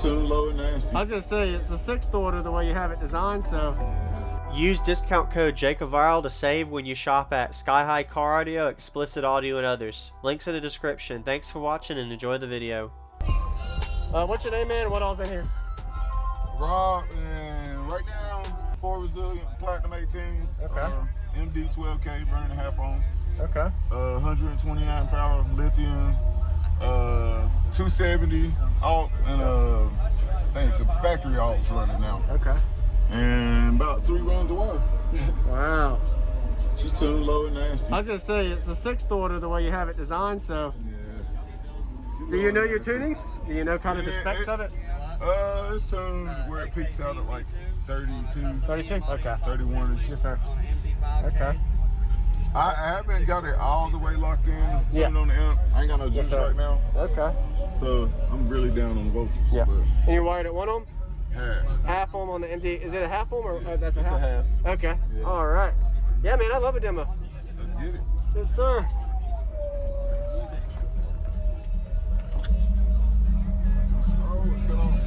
tuned low and nasty. I was gonna say it's a 6th order the way you have it designed, so. Use discount code JACOVIRAL to save when you shop at Sky High Car Audio, Explicit Audio, and others. Links in the description. Thanks for watching and enjoy the video. What's your name, man, and what all's in here? Rob, and right now, 4 resilient platinum 18s. Okay. MD 12K, burning half on. Okay. 129 power lithium, 270 alt, and I think the factory alt's running now. Okay. And about 3 runs of water. Wow. She's tuned low and nasty. I was gonna say it's a 6th order the way you have it designed, so. Yeah. Do you know your tunings? Do you know kind of the specs of it? It's tuned where it peaks out at like 32. 32? Okay. 31-ish. Yes, sir. Okay. I haven't got it all the way locked in. Tuned Yeah. on the amp. I ain't got no juice right now. Okay. So I'm really down on the voltage. Yeah. But And you're wired at 1 ohm? half. Half ohm on the MD. Is it a half ohm or that's It's a half? a half. Okay. Yeah. All right. Yeah, man, I love a demo. Let's get it. Yes, sir. Oh, it cut off.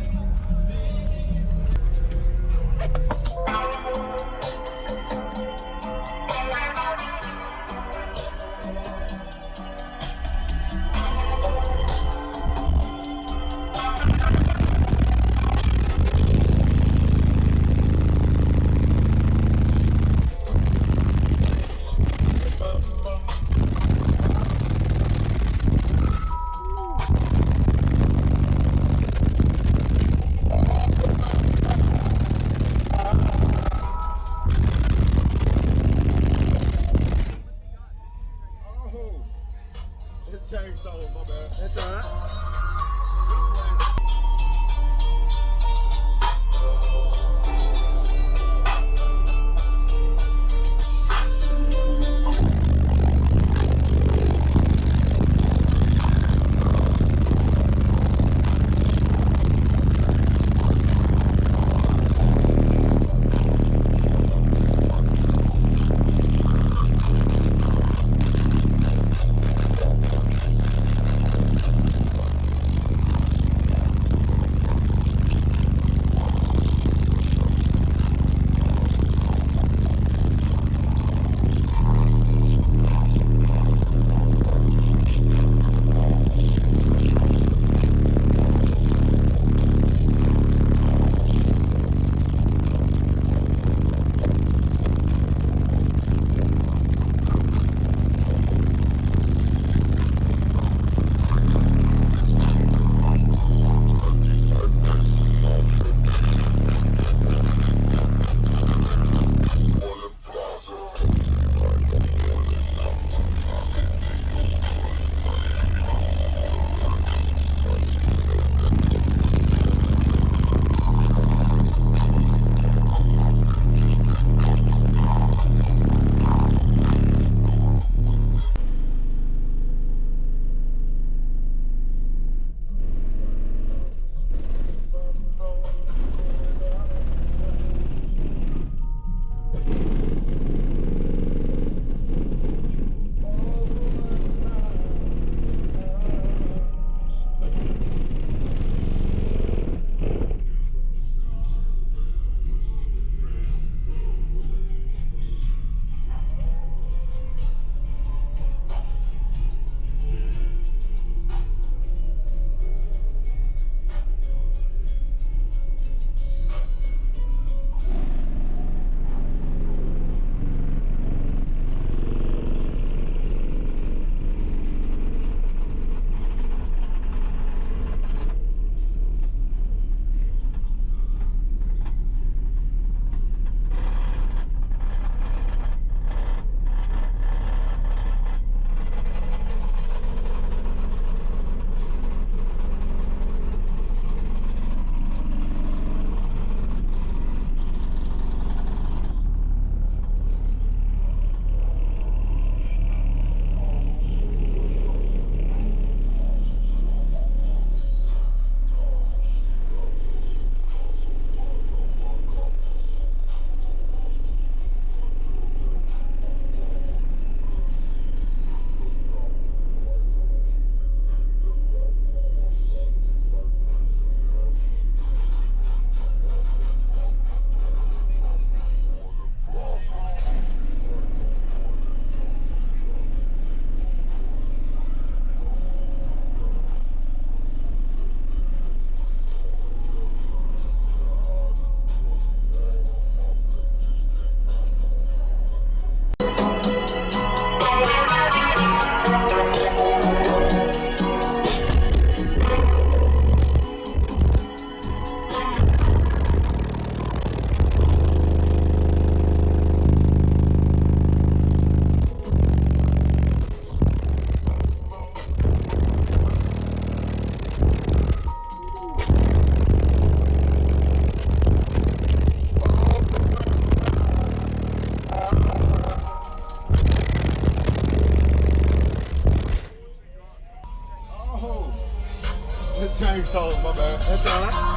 Chainsaw, my bad. That's all right.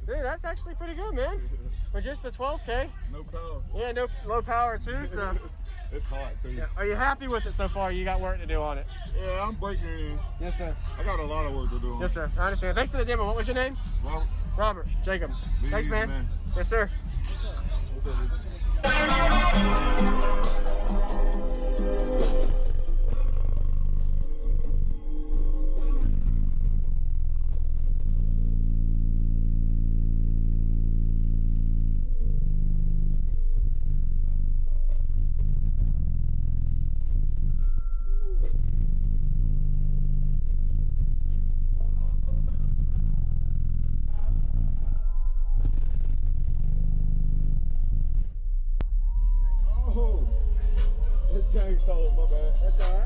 Dude, that's actually pretty good, man. For just the 12K. No power. Yeah, no low power too. So. It's hot too. Yeah. Are you happy with it so far? You got work to do on it. Yeah, I'm breaking it in. Yes, sir. I got a lot of work to do on it. Yes, sir. I understand. Thanks for the demo. What was your name? Robert. Robert. Jacob. Be Thanks, easy, man. man. Yes, sir. Oh, that chainsaw, my bad. That's all right.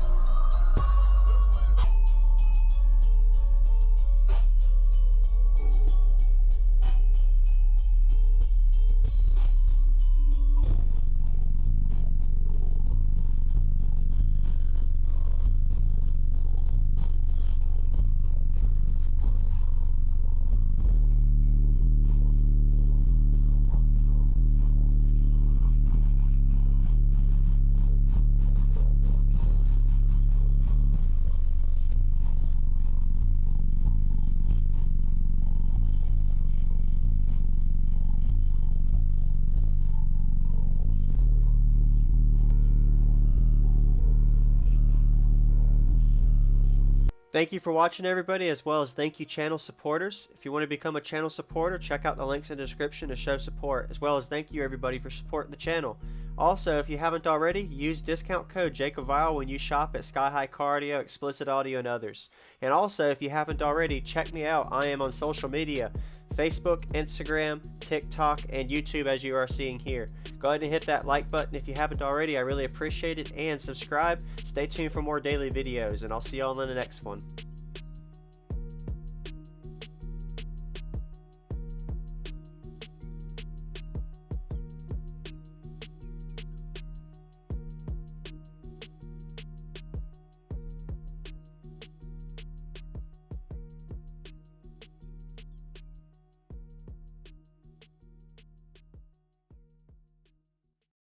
Thank you for watching, everybody, as well as thank you channel supporters. If you want to become a channel supporter, check out the links in the description to show support, as well as thank you everybody for supporting the channel. Also, if you haven't already, use discount code JACOBVIRAL when you shop at Sky High Car Audio, Explicit Audio, and others. And also, if you haven't already, check me out. I am on social media, Facebook, Instagram, TikTok, and YouTube, as you are seeing here. Go ahead and hit that like button if you haven't already. I really appreciate it. And subscribe. Stay tuned for more daily videos, and I'll see y'all in the next one.